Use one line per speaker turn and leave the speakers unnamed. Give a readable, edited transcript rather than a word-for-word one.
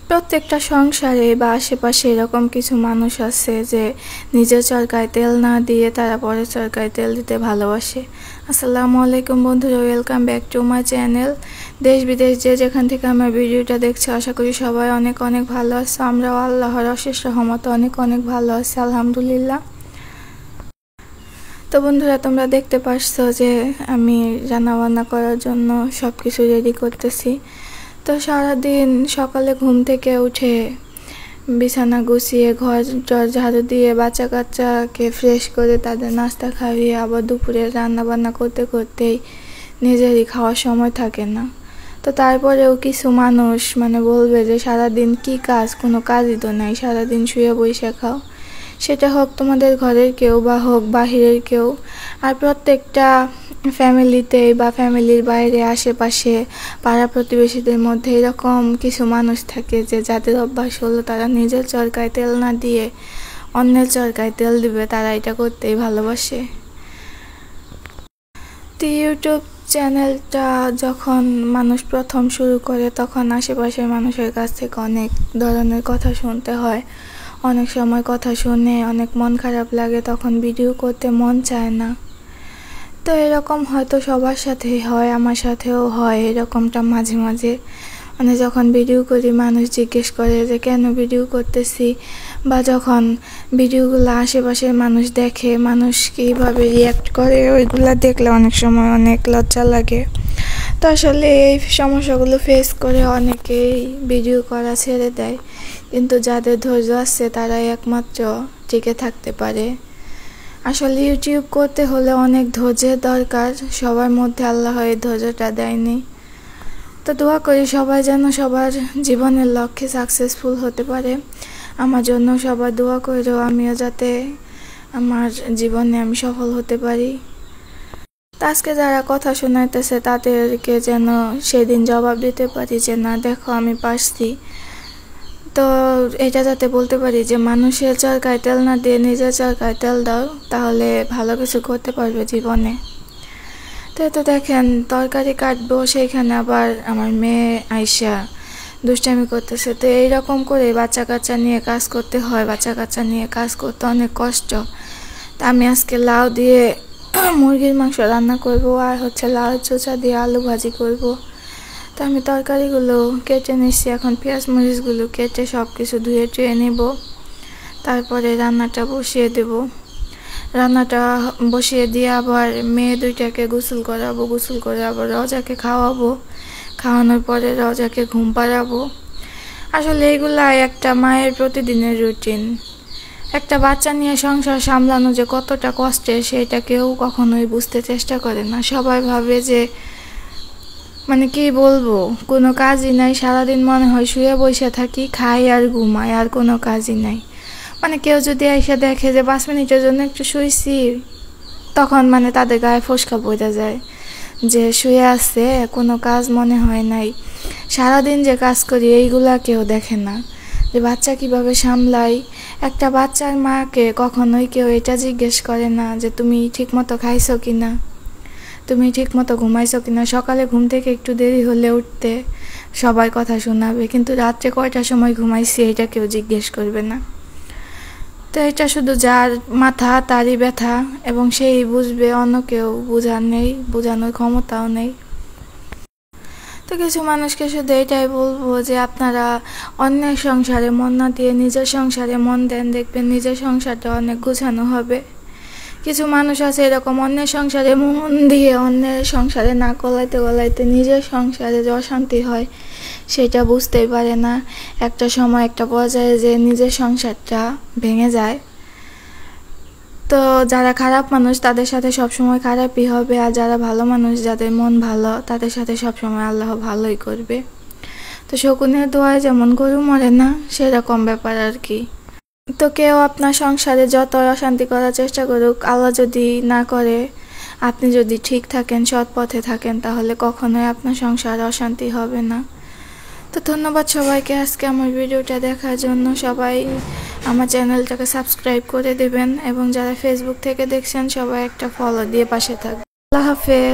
প্রত্যেকটা সংসারে বা আশেপাশে এরকম কিছু মানুষ আছে যে নিজের চরকায় তেল না দিয়ে তারা পরের চরকায় তেল দিতে ভালোবাসে। আসসালামু আলাইকুম বন্ধুরা, welcome back to my channel. দেশ বিদেশ যে যেখান থেকে আমার ভিডিওটা দেখছে, আশা করি সবাই অনেক অনেক ভালো আছে। আমরাও আল্লাহর অশেষ রহমতে অনেক অনেক ভালো আছি, আলহামদুলিল্লাহ। তো বন্ধুরা, তোমরা দেখতে পাচ্ছ যে আমি রান্না বান্না করার জন্য সব কিছু রেডি করতেছি। তো সারাদিন সকালে ঘুম থেকে উঠে বিছানা গুছিয়ে ঘর ঝাড়ু দিয়ে বাচ্চা কাচ্চাকে ফ্রেশ করে তাদের নাস্তা খাইয়ে আবার দুপুরে রান্না বান্না করতে করতেই নিজেরই খাওয়ার সময় থাকে না। তো তারপরেও কিছু মানুষ বলবে যে সারাদিন কি কাজ, কোনো কাজই তো নাই, সারাদিন শুয়ে বসে খাও। সেটা হোক তোমাদের ঘরের কেউ বা হোক বাহিরের কেউ। আর প্রত্যেকটা ফ্যামিলিতে বা ফ্যামিলির বাইরে আশেপাশে পাড়া প্রতিবেশীদের মধ্যে এরকম কিছু মানুষ থাকে যে যাদের অভ্যাস হলো তারা নিজের চরকায় তেল না দিয়ে অন্যের চরকায় তেল দিবে, তারা এটা করতেই ভালোবাসে। তো ইউটিউব চ্যানেলটা যখন মানুষ প্রথম শুরু করে তখন আশেপাশের মানুষের কাছ থেকে অনেক ধরনের কথা শুনতে হয়। অনেক সময় কথা শুনে অনেক মন খারাপ লাগে, তখন ভিডিও করতে মন চায় না। তো এরকম হয়তো সবার সাথেই হয়, আমার সাথেও হয় এরকমটা মাঝে মাঝে। যখন ভিডিও করি মানুষ জিজ্ঞেস করে যে কেন ভিডিও করতেছি, বা যখন ভিডিওগুলো আশেপাশের মানুষ দেখে, মানুষ কীভাবে রিয়্যাক্ট করে, ওইগুলো দেখলে অনেক সময় অনেক লজ্জা লাগে। তো আসলে এই সমস্যাগুলো ফেস করে অনেকেই ভিডিও করা ছেড়ে দেয়, কিন্তু যাদের ধৈর্য আছে তারাই একমাত্র টিকে থাকতে পারে। আসলে ইউটিউব করতে হলে অনেক ধৈর্যের দরকার, সবার মধ্যে আল্লাহ এই ধৈর্যটা দেয়নি। তো দোয়া করি সবাই যেন সবার জীবনের লক্ষ্যে সাকসেসফুল হতে পারে। আমার জন্য সবার দোয়া করেও আমিও যাতে আমার জীবনে আমি সফল হতে পারি। আজকে যারা কথা শোনাইতেছে তাদেরকে যেন সেদিন জবাব দিতে পারি যে না, দেখো আমি পারছি। তো এটা যাতে বলতে পারি যে মানুষের চরকায় তেল না দিয়ে নিজের চরকায় তেল দাও, তাহলে ভালো কিছু করতে পারবে জীবনে। তো দেখেন তরকারি কাটবো, সেইখানে আবার আমার মেয়ে আইসা দুষ্টামি করতেছে। তো এইরকম করে বাচ্চা কাচ্চা নিয়ে কাজ করতে হয়, বাচ্চা কাচ্চা নিয়ে কাজ করতে অনেক কষ্ট। তা আমি আজকে লাউ দিয়ে মুরগির মাংস রান্না করব, আর লাউ চোচা দিয়ে আলু ভাজি করব। তো আমি তরকারিগুলো কেটে নিচ্ছি, এখন পেঁয়াজ মরিচগুলো কেটে সব কিছু ধুয়ে টুয়ে নেব, তারপরে রান্নাটা বসিয়ে দেব। রান্নাটা বসিয়ে দিয়ে আবার মেয়ে দুইটাকে গোসল করাবো, গোসল করে আবার রজাকে খাওয়াবো, খাওয়ানোর পরে রজাকে ঘুম পাড়াবো। আসলে এইগুলা একটা মায়ের প্রতিদিনের রুটিন। একটা বাচ্চা নিয়ে সংসার সামলানো যে কতটা কষ্টের সেটা কেউ কখনোই বুঝতে চেষ্টা করে না। সবাই ভাবে যে কি বলবো, কোনো কাজই নাই, সারাদিন মনে হয় শুয়ে বসে থাকি, খাই আর ঘুমাই, আর কোনো কাজই নাই। কেউ যদি এসে দেখে যে 5 মিনিটের জন্য একটু শুয়েছি, তখন তাদের গায়ে ফসকা পড়ে যায় যে শুয়ে আছে, কোনো কাজ মনে হয় নাই। সারাদিন যে কাজ করি এইগুলা কেউ দেখে না, যে বাচ্চা কিভাবে সামলাই। একটা বাচ্চার মাকে কখনোই কেউ এটা জিজ্ঞেস করে না যে তুমি ঠিক মতো খাইছো কিনা, তুমি ঠিক মতো ঘুমাইছো কিনা। সকালে ঘুম থেকে একটু দেরি হলে উঠতে সবাই কথা শোনাবে, কিন্তু রাত্রে কয়টার সময় ঘুমাইছি এটা কেউ জিজ্ঞেস করবে না। তো এটা শুধু যার মাথা তারই ব্যথা, এবং সেই বুঝবে, অন্য কেউ বোঝানোর ক্ষমতাও নেই। তো কিছু মানুষকে শুধু এটাই বলবো যে আপনারা অন্যের সংসারে মন না দিয়ে নিজের সংসারে মন দেন, দেখবেন নিজের সংসারটা অনেক গোছানো হবে। কিছু মানুষ আছে এরকম, অন্যের সংসারে মন দিয়ে অন্যের সংসারে না গলাইতে নিজের সংসারে যে অশান্তি হয় সেটা বুঝতেই পারে না। একটা সময় একটা পর্যায়ে যে নিজের সংসারটা ভেঙে যায়। তো যারা খারাপ মানুষ তাদের সাথে সবসময় খারাপই হবে, আর যারা ভালো মানুষ, যাদের মন ভালো, তাদের সাথে সবসময় আল্লাহ ভালোই করবে। তো শকুনের দোয়ায় যেমন গরু মরে না, সেরকম ব্যাপার আর কি। তো কেউ আপনার সংসারে যত অশান্তি করার চেষ্টা করুক, আল্লাহ যদি না করে, আপনি যদি ঠিক থাকেন, সৎ পথে থাকেন, তাহলে কখনোই আপনার সংসারে অশান্তি হবে না। তো ধন্যবাদ সবাইকে আজকে আমার ভিডিওটা দেখার জন্য। সবাই আমার চ্যানেলটাকে সাবস্ক্রাইব করে দেবেন, এবং যারা ফেসবুক থেকে দেখছেন সবাই একটা ফলো দিয়ে পাশে থাকবেন। আল্লাহ হাফেজ।